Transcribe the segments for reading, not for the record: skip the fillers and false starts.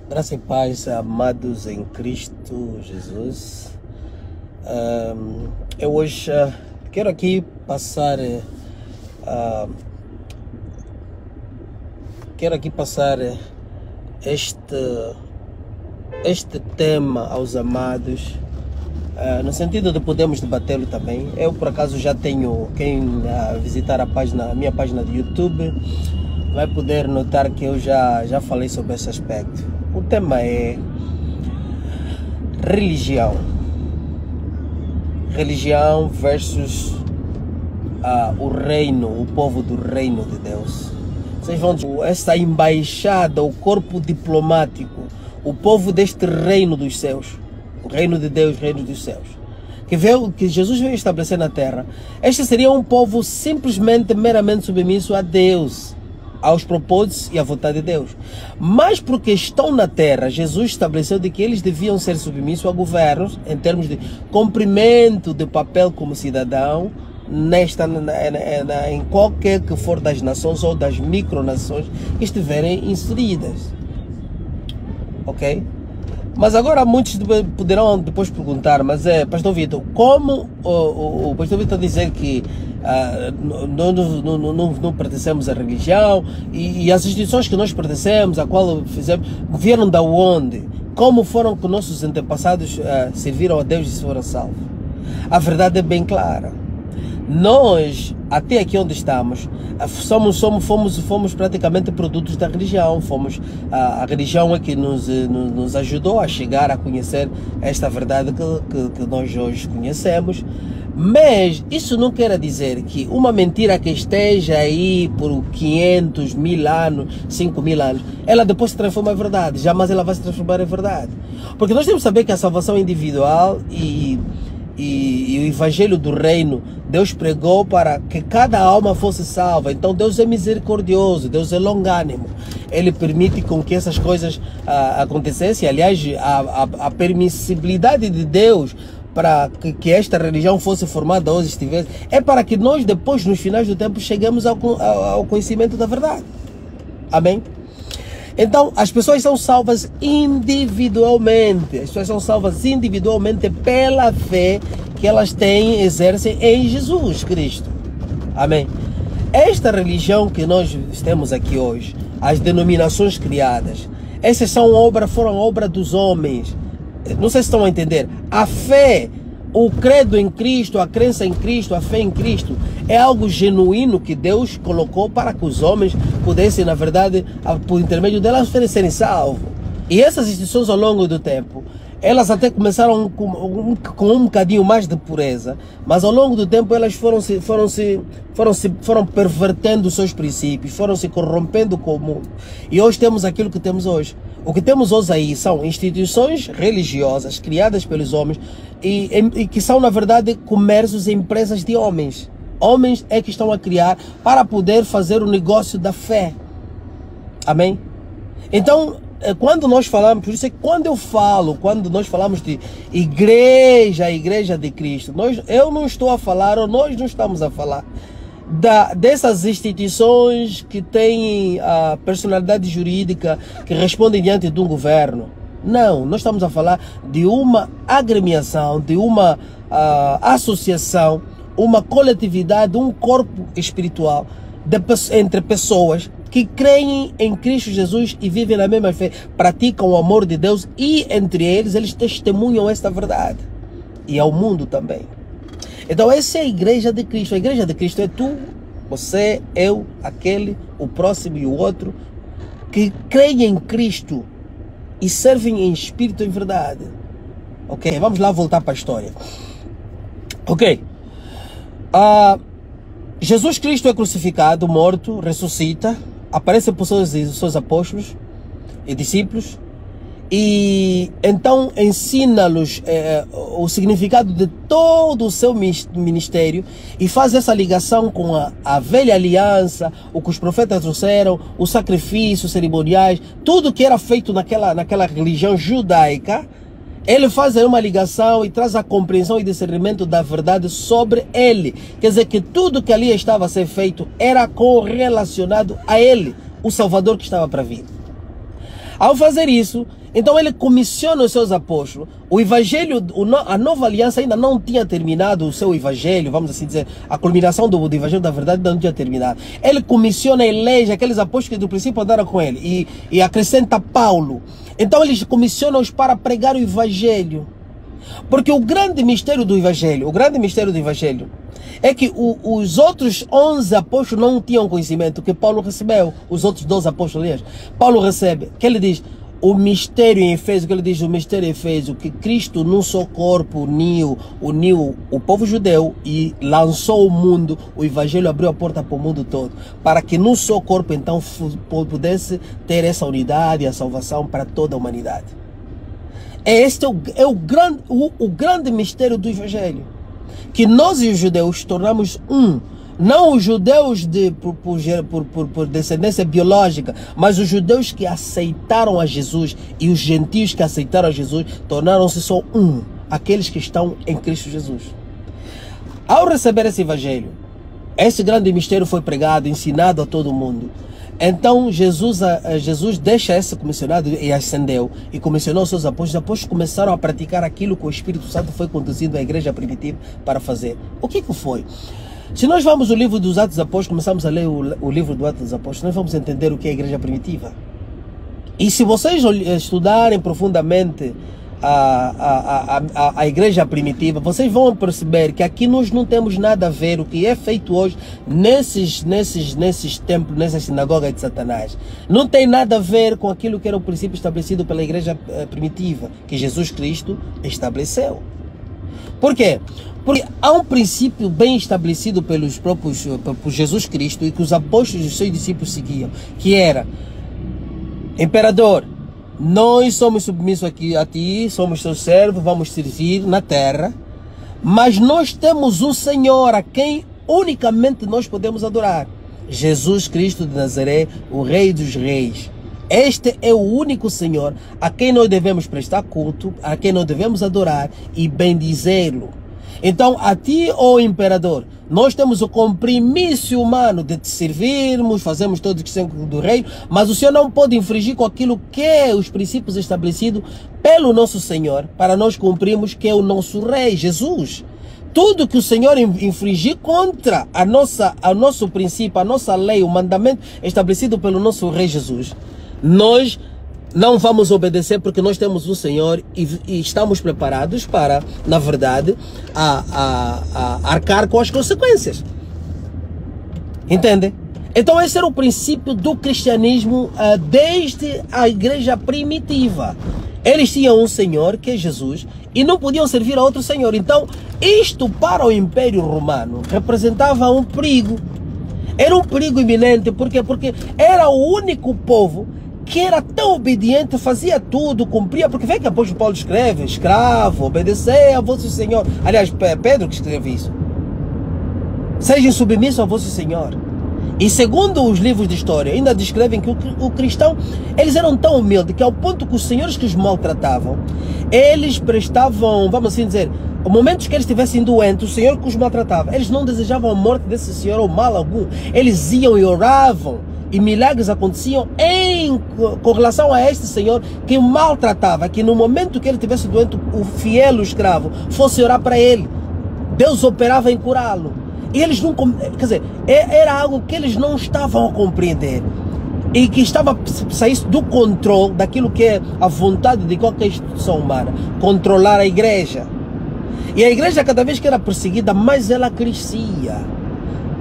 Graça e paz, amados em Cristo Jesus. Eu hoje quero aqui passar este tema aos amados, no sentido de podermos debatê-lo também. Eu por acaso já tenho, quem visitar a minha página de YouTube vai poder notar que eu já falei sobre esse aspecto. O tema é religião. Religião versus o reino, o povo do reino de Deus. Vocês vão ver essa embaixada, o corpo diplomático, o povo deste reino dos céus, o reino de Deus, reino dos céus, que Jesus veio estabelecer na terra. Este seria um povo simplesmente, meramente submisso a Deus, aos propósitos e à vontade de Deus. Mas porque estão na terra, Jesus estabeleceu de que eles deviam ser submissos a governos, em termos de cumprimento de papel como cidadão, em qualquer que for das nações ou das micronações que estiverem inseridas. Ok? Mas agora muitos poderão depois perguntar, mas Pastor Vitor, como o Pastor Vitor dizer que não pertencemos à religião e as instituições que nós pertencemos, a qual fizemos, vieram da onde? Como foram que nossos antepassados serviram a Deus e foram salvos? A verdade é bem clara. Nós, até aqui onde estamos, fomos praticamente produtos da religião. A religião é que nos ajudou a chegar a conhecer esta verdade que nós hoje conhecemos. Mas isso não quer dizer que uma mentira que esteja aí por 500, 1000 anos, 5000 anos, ela depois se transforma em verdade. Jamais ela vai se transformar em verdade. Porque nós temos que saber que a salvação individual e o evangelho do reino, Deus pregou para que cada alma fosse salva. Então Deus é misericordioso, Deus é longânimo. Ele permite com que essas coisas acontecessem. Aliás, a permissibilidade de Deus para que esta religião fosse formada hoje estivesse, é para que nós depois, nos finais do tempo, cheguemos ao conhecimento da verdade. Amém? Então, as pessoas são salvas individualmente. As pessoas são salvas individualmente pela fé que elas têm, exercem em Jesus Cristo. Amém? Esta religião que nós temos aqui hoje, as denominações criadas, essas foram obra dos homens. Não sei se estão a entender. A fé, o credo em Cristo, a crença em Cristo, a fé em Cristo, é algo genuíno que Deus colocou para que os homens pudessem, na verdade, por intermédio delas, serem salvos. E essas instituições, ao longo do tempo, elas até começaram com um bocadinho mais de pureza, mas ao longo do tempo elas foram pervertendo os seus princípios, foram se corrompendo com o mundo. E hoje temos aquilo que temos hoje. O que temos hoje aí são instituições religiosas criadas pelos homens e que são, na verdade, comércios e empresas de homens. Homens é que estão a criar para poder fazer o negócio da fé. Amém? Então, quando nós falamos, por isso é que quando nós falamos de igreja, a igreja de Cristo, eu não estou a falar, ou nós não estamos a falar dessas instituições que têm a personalidade jurídica, que respondem diante de um governo. Não, nós estamos a falar de uma agremiação, de uma associação, uma coletividade, um corpo espiritual entre pessoas que creem em Cristo Jesus e vivem na mesma fé, praticam o amor de Deus e entre eles testemunham esta verdade e ao mundo também. Então essa é a igreja de Cristo. A igreja de Cristo é tu, você, eu, aquele, o próximo e o outro, que creem em Cristo e servem em espírito e em verdade. Ok, vamos lá voltar para a história. Ok, Jesus Cristo é crucificado, morto, ressuscita, aparece para os seus apóstolos e discípulos e então ensina-los o significado de todo o seu ministério e faz essa ligação com a velha aliança, o que os profetas trouxeram, os sacrifícios cerimoniais, tudo que era feito naquela religião judaica. Ele faz uma ligação e traz a compreensão e discernimento da verdade sobre ele. Quer dizer que tudo que ali estava a ser feito era correlacionado a ele, o Salvador que estava para vir. Ao fazer isso, então ele comissiona os seus apóstolos. O evangelho, a nova aliança ainda não tinha terminado o seu evangelho, vamos assim dizer, a culminação do evangelho da verdade ainda não tinha terminado. Ele comissiona, elege aqueles apóstolos que do princípio andaram com ele e acrescenta Paulo. Então eles comissionam-os para pregar o evangelho. Porque o grande mistério do evangelho, é que os outros 11 apóstolos não tinham conhecimento que Paulo recebeu. Os outros 12 apóstolos, aliás, Paulo recebe, que ele diz, o mistério em Efésio, que ele diz, o mistério em Efésio, que Cristo num só corpo uniu o povo judeu e lançou o mundo, o evangelho abriu a porta para o mundo todo, para que num só corpo então pudesse ter essa unidade e a salvação para toda a humanidade. Este é o grande mistério do evangelho, que nós e os judeus tornamos um. Não os judeus por descendência biológica, mas os judeus que aceitaram a Jesus e os gentios que aceitaram a Jesus tornaram-se só um, aqueles que estão em Cristo Jesus. Ao receber esse evangelho, esse grande mistério foi pregado, ensinado a todo mundo. Então Jesus deixa esse comissionado e ascendeu e comissionou seus apóstolos. Os apóstolos começaram a praticar aquilo que o Espírito Santo foi conduzindo a igreja primitiva para fazer. O que foi? Se nós vamos ao livro dos Atos dos Apóstolos, começamos a ler o livro do Atos dos Apóstolos, nós vamos entender o que é a igreja primitiva. E se vocês estudarem profundamente a igreja primitiva, vocês vão perceber que aqui nós não temos nada a ver o que é feito hoje nesses templos, nessas sinagogas de Satanás. Não tem nada a ver com aquilo que era o princípio estabelecido pela igreja primitiva, que Jesus Cristo estabeleceu. Por quê? Porque há um princípio bem estabelecido por Jesus Cristo e que os apóstolos e os seus discípulos seguiam, que era: imperador, nós somos submissos aqui a ti, somos teus servos, vamos servir na terra, mas nós temos um Senhor a quem unicamente nós podemos adorar, Jesus Cristo de Nazaré, o Rei dos Reis. Este é o único Senhor a quem nós devemos prestar culto, a quem nós devemos adorar e bendizê-lo. Então, a ti, ó imperador, nós temos o compromisso humano de te servirmos, fazemos todo o que são do reino, mas o Senhor não pode infringir com aquilo que é os princípios estabelecidos pelo nosso Senhor, para nós cumprirmos, que é o nosso Rei, Jesus. Tudo que o Senhor infringir contra o nosso princípio, a nossa lei, o mandamento estabelecido pelo nosso Rei Jesus, nós não vamos obedecer, porque nós temos um Senhor e estamos preparados para, na verdade, arcar com as consequências. Entende? Então esse era o princípio do cristianismo desde a igreja primitiva. Eles tinham um Senhor, que é Jesus, e não podiam servir a outro Senhor. Então isto para o Império Romano representava um perigo. Era um perigo iminente. Por quê? Porque era o único povo que era tão obediente, fazia tudo, cumpria, porque vê que o apóstolo Paulo escreve: escravo, obedecer a vosso Senhor. Aliás, Pedro que escreve isso. Sejam submissos a vosso Senhor. E segundo os livros de história, ainda descrevem que o cristão, eles eram tão humildes, que ao ponto que os senhores que os maltratavam, eles prestavam, vamos assim dizer, no momento que eles estivessem doentes, o Senhor que os maltratava, eles não desejavam a morte desse senhor ou mal algum. Eles iam e oravam, e milagres aconteciam com relação a este Senhor que o maltratava, que no momento que ele estivesse doente, o fiel, o escravo, fosse orar para ele, Deus operava em curá-lo. E eles não, quer dizer, era algo que eles não estavam a compreender, e que estava saindo do controle daquilo que é a vontade de qualquer instituição humana, controlar a igreja. E a igreja, cada vez que era perseguida, mais ela crescia.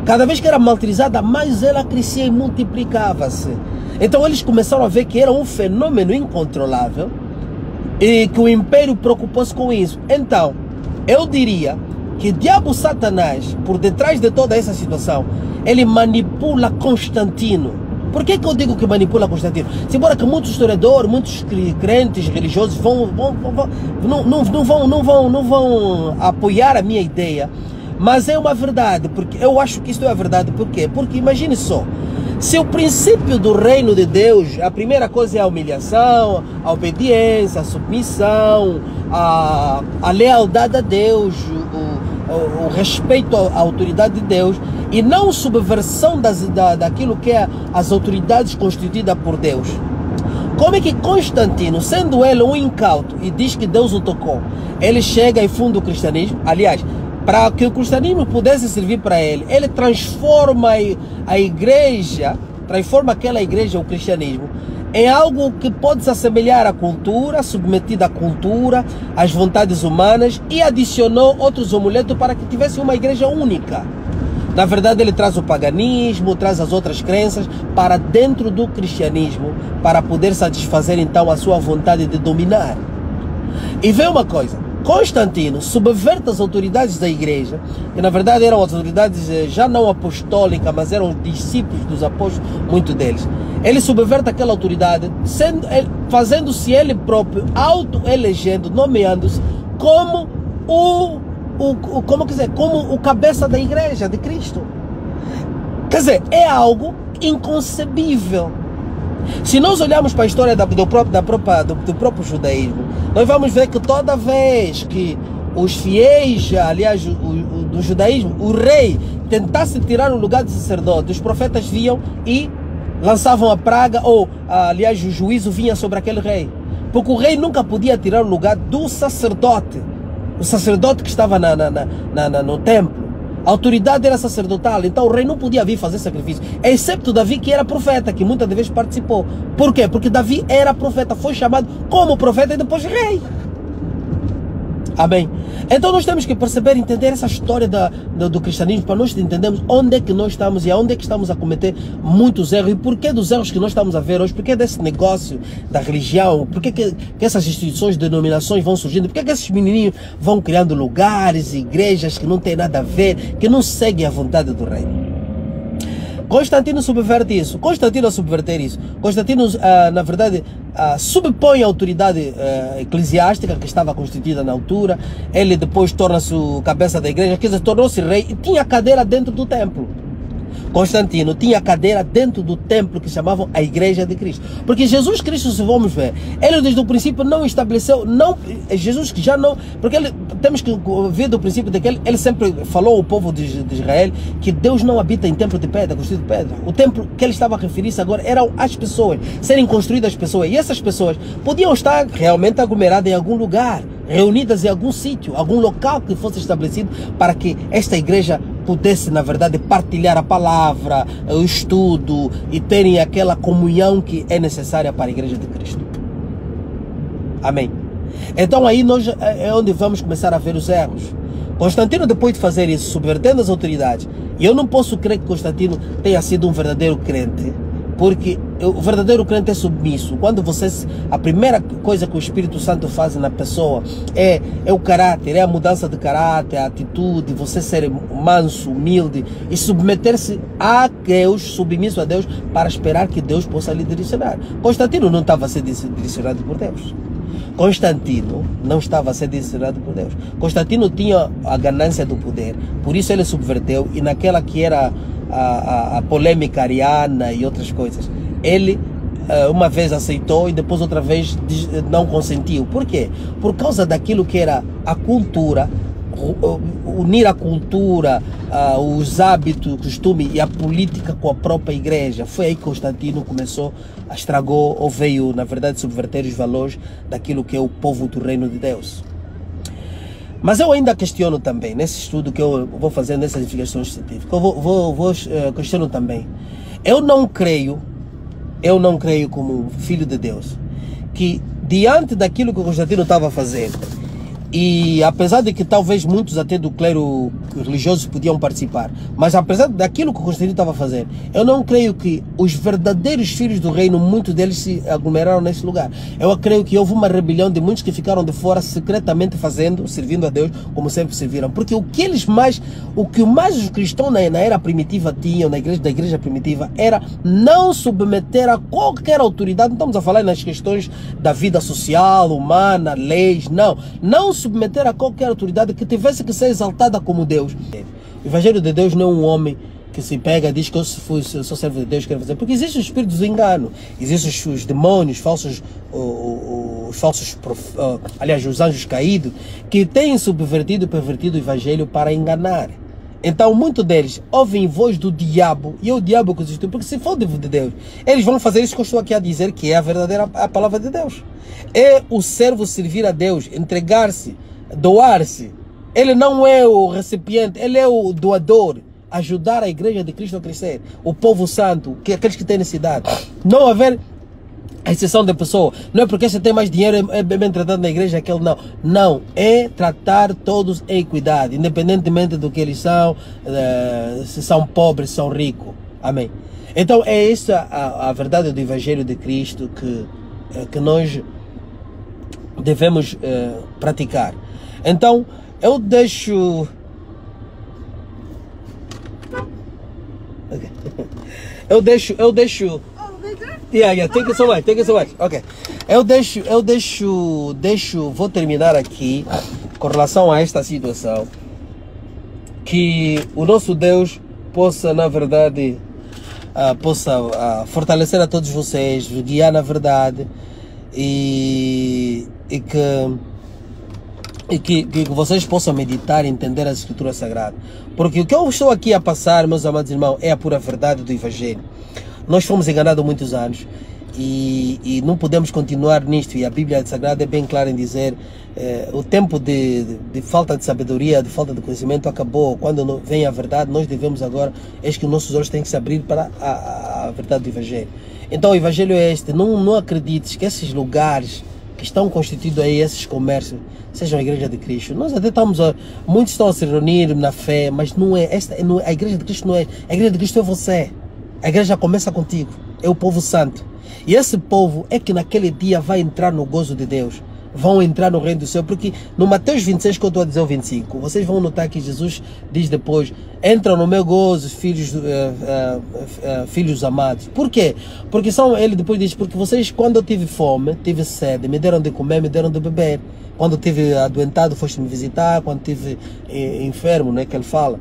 Cada vez que era martirizada, mais ela crescia e multiplicava-se. Então eles começaram a ver que era um fenômeno incontrolável e que o império preocupou-se com isso. Então, eu diria que o diabo Satanás, por detrás de toda essa situação, ele manipula Constantino Por que eu digo que manipula Constantino? Se embora que muitos historiadores, muitos crentes religiosos não vão apoiar a minha ideia, mas é uma verdade, porque eu acho que isto é a verdade. Por quê? Porque imagine só, se o princípio do reino de Deus, a primeira coisa é a humilhação, a obediência, a submissão, a lealdade a Deus, o respeito à autoridade de Deus, e não subversão daquilo que é as autoridades constituídas por Deus. Como é que Constantino, sendo ele um incauto e diz que Deus o tocou, ele chega e funda o cristianismo? Aliás, para que o cristianismo pudesse servir para ele, ele transforma a igreja, transforma aquela igreja, o cristianismo, em algo que pode se assemelhar à cultura, submetida à cultura, às vontades humanas, e adicionou outros amuletos para que tivesse uma igreja única. Na verdade, ele traz o paganismo, traz as outras crenças para dentro do cristianismo, para poder satisfazer então a sua vontade de dominar. E vê uma coisa, Constantino subverte as autoridades da igreja, que na verdade eram as autoridades já não apostólicas, mas eram discípulos dos apóstolos, muitos deles. Ele subverte aquela autoridade, fazendo-se ele próprio, auto-elegendo, nomeando-se como como o cabeça da igreja de Cristo. Quer dizer, é algo inconcebível. Se nós olharmos para a história do próprio judaísmo, nós vamos ver que toda vez que os fiéis, aliás, do judaísmo, o rei tentasse tirar o lugar de sacerdote, os profetas vinham e lançavam a praga, ou, aliás, o juízo vinha sobre aquele rei. Porque o rei nunca podia tirar o lugar do sacerdote. O sacerdote que estava no templo. A autoridade era sacerdotal, então o rei não podia vir fazer sacrifício, excepto Davi, que era profeta, que muitas vezes participou. Por quê? Porque Davi era profeta, foi chamado como profeta e depois rei. Amém? Então nós temos que perceber, entender essa história do cristianismo, para nós entendermos onde é que nós estamos e aonde é que estamos a cometer muitos erros, e porquê dos erros que nós estamos a ver hoje, porquê desse negócio da religião, porquê que essas instituições, denominações vão surgindo, porquê que esses menininhos vão criando lugares, igrejas que não tem nada a ver, que não seguem a vontade do rei. Constantino subverte isso. Constantino, a subverter isso, Constantino, na verdade, subpõe a autoridade eclesiástica que estava constituída na altura. Ele depois torna-se o cabeça da igreja, quer dizer, tornou-se rei e tinha cadeira dentro do templo. Constantino tinha cadeira dentro do templo que chamavam a Igreja de Cristo. Porque Jesus Cristo, se vamos ver, ele desde o princípio não estabeleceu, Jesus que já não, porque temos que ver do princípio de que ele sempre falou ao povo de Israel que Deus não habita em templo de pedra, construído de pedra. O templo que ele estava a referir-se agora eram as pessoas, serem construídas pessoas, e essas pessoas podiam estar realmente aglomeradas em algum lugar, reunidas em algum sítio, algum local que fosse estabelecido para que esta igreja pudesse, na verdade, partilhar a palavra, o estudo e terem aquela comunhão que é necessária para a igreja de Cristo. Amém? Então aí é onde vamos começar a ver os erros. Constantino, depois de fazer isso, subvertendo as autoridades, e eu não posso crer que Constantino tenha sido um verdadeiro crente, porque o verdadeiro crente é submisso. Quando a primeira coisa que o Espírito Santo faz na pessoa é o caráter, é a mudança de caráter, a atitude, você ser manso, humilde e submeter-se a Deus, submisso a Deus, para esperar que Deus possa lhe direcionar. Constantino não estava a ser direcionado por Deus. Constantino não estava a ser direcionado por Deus. Constantino tinha a ganância do poder, por isso ele subverteu, e naquela que era a polêmica ariana e outras coisas, ele uma vez aceitou e depois outra vez não consentiu. Por quê? Por causa daquilo que era a cultura, unir a cultura, os hábitos, o costume e a política com a própria igreja. Foi aí que Constantino começou, estragou ou veio, na verdade, subverter os valores daquilo que é o povo do reino de Deus. Mas eu ainda questiono também, nesse estudo que eu vou fazer, nessas investigações científicas, eu questiono também. Eu não creio como filho de Deus, que diante daquilo que o Constantino estava fazendo, E apesar de que talvez muitos até do clero religioso podiam participar, mas apesar daquilo que o Constantino estava a fazer, eu não creio que os verdadeiros filhos do reino, muitos deles se aglomeraram nesse lugar. Eu creio que houve uma rebelião de muitos que ficaram de fora, secretamente fazendo, servindo a Deus, como sempre serviram. Porque o que mais os cristãos na era primitiva tinham, da igreja primitiva, era não submeter a qualquer autoridade. Não estamos a falar nas questões da vida social, humana, leis, não submeter a qualquer autoridade que tivesse que ser exaltada como Deus. O Evangelho de Deus não é um homem que se pega, diz que eu sou servo de Deus, quero fazer. Porque existem os espíritos do engano, existem os demônios, aliás, os anjos caídos, que têm subvertido e pervertido o Evangelho para enganar. Então, muitos deles ouvem voz do diabo, e é o diabo que existe, porque se for de Deus, eles vão fazer isso que eu estou aqui a dizer, que é a verdadeira palavra de Deus. É o servo servir a Deus, entregar-se, doar-se. Ele não é o recipiente, ele é o doador. Ajudar a igreja de Cristo a crescer, o povo santo, aqueles que têm necessidade. Não haver exceção de pessoa. Não é porque você tem mais dinheiro, é bem tratado na igreja, aquele não. Não, é tratar todos em equidade, independentemente do que eles são, se são pobres, se são ricos. Amém. Então é essa a verdade do Evangelho de Cristo que nós devemos praticar. Então eu deixo... Eu deixo. Yeah, thank you so much. Ok. Vou terminar aqui com relação a esta situação. Que o nosso Deus possa, na verdade, fortalecer a todos vocês, guiar na verdade e que vocês possam meditar e entender as Escrituras Sagradas. Porque o que eu estou aqui a passar, meus amados irmãos, é a pura verdade do Evangelho. Nós fomos enganados há muitos anos e não podemos continuar nisto. E a Bíblia Sagrada é bem clara em dizer o tempo de falta de sabedoria, de falta de conhecimento acabou. Quando vem a verdade, nós devemos agora, é que os nossos olhos têm que se abrir para a verdade do Evangelho. Então o Evangelho é este. Não acredites que esses lugares que estão constituídos aí, esses comércios, sejam a Igreja de Cristo. Nós até muitos estão a se reunir na fé, mas não é, a Igreja de Cristo não é. A Igreja de Cristo é você. A igreja começa contigo, é o povo santo. E esse povo é que naquele dia vai entrar no gozo de Deus. Vão entrar no reino do céu, porque no Mateus 26, que eu estou a dizer o 25, vocês vão notar que Jesus diz depois: entram no meu gozo, filhos amados. Por quê? Porque ele depois diz: porque vocês, quando eu tive fome, tive sede, me deram de comer, me deram de beber. Quando eu tive adoentado, foste me visitar. Quando tive enfermo, né, que ele fala.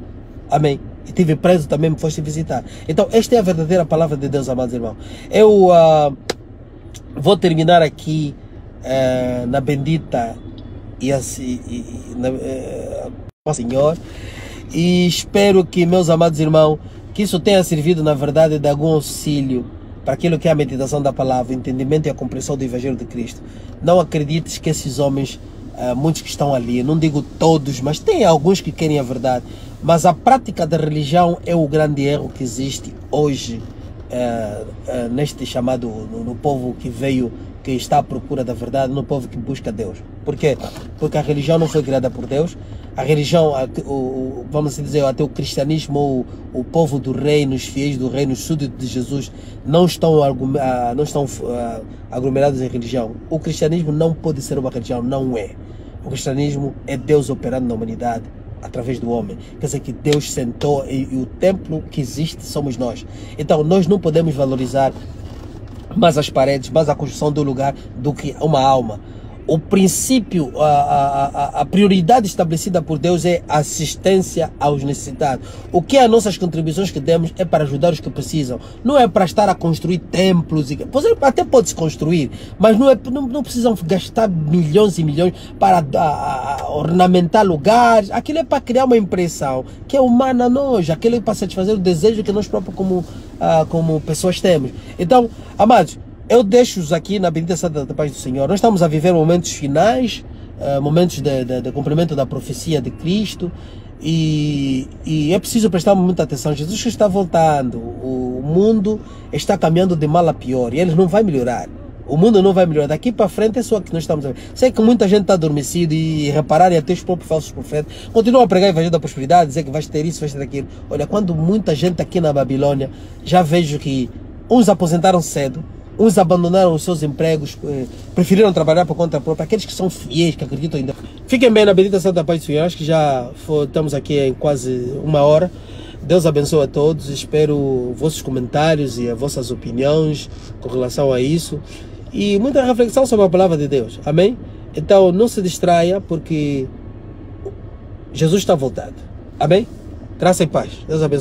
Amém. E tive preso, também me foste visitar. Então esta é a verdadeira palavra de Deus, amados irmãos. Eu vou terminar aqui na bendita Senhor, e espero que, meus amados irmãos, que isso tenha servido na verdade de algum auxílio para aquilo que é a meditação da palavra, o entendimento e a compreensão do Evangelho de Cristo. Não acredites que esses homens, muitos que estão ali, não digo todos, mas tem alguns que querem a verdade, mas a prática da religião é o grande erro que existe hoje neste chamado, no povo que veio, que está à procura da verdade, no povo que busca Deus. Por quê? Porque a religião não foi criada por Deus. A religião, vamos dizer, até o cristianismo, ou o povo do reino, os fiéis do reino, os súditos de Jesus, não estão aglomerados em religião. O cristianismo não pode ser uma religião, não é. O cristianismo é Deus operando na humanidade através do homem. Quer dizer que Deus sentou e o templo que existe somos nós. Então nós não podemos valorizar mais as paredes, mais a construção do lugar do que uma alma. O princípio, a prioridade estabelecida por Deus é a assistência aos necessitados. O que as nossas contribuições que demos é para ajudar os que precisam. Não é para estar a construir templos. Você até pode se construir, mas não precisam gastar milhões e milhões para ornamentar lugares. Aquilo é para criar uma impressão que é humana a nós. Aquilo é para satisfazer o desejo que nós próprios como pessoas temos. Então, amados, eu deixo-os aqui na bendita santa da paz do Senhor. Nós estamos a viver momentos finais, momentos de cumprimento da profecia de Cristo, e é preciso prestar muita atenção. Jesus está voltando, o mundo está caminhando de mal a pior, e ele não vai melhorar. O mundo não vai melhorar. Daqui para frente é só o que nós estamos a ver. Sei que muita gente está adormecida e reparar e até os próprios falsos profetas continuam a pregar o evangelho da prosperidade, dizer que vais ter isso, vais ter aquilo. Olha, quando muita gente aqui na Babilônia, já vejo que uns aposentaram cedo, uns abandonaram os seus empregos, preferiram trabalhar por conta própria, aqueles que são fiéis, que acreditam em Deus. Fiquem bem na bendita Santa Paz do Senhor. Acho que já estamos aqui em quase 1 hora. Deus abençoe a todos. Espero vossos comentários e as vossas opiniões com relação a isso. E muita reflexão sobre a palavra de Deus. Amém? Então não se distraia, porque Jesus está voltado. Amém? Graça e paz. Deus abençoe.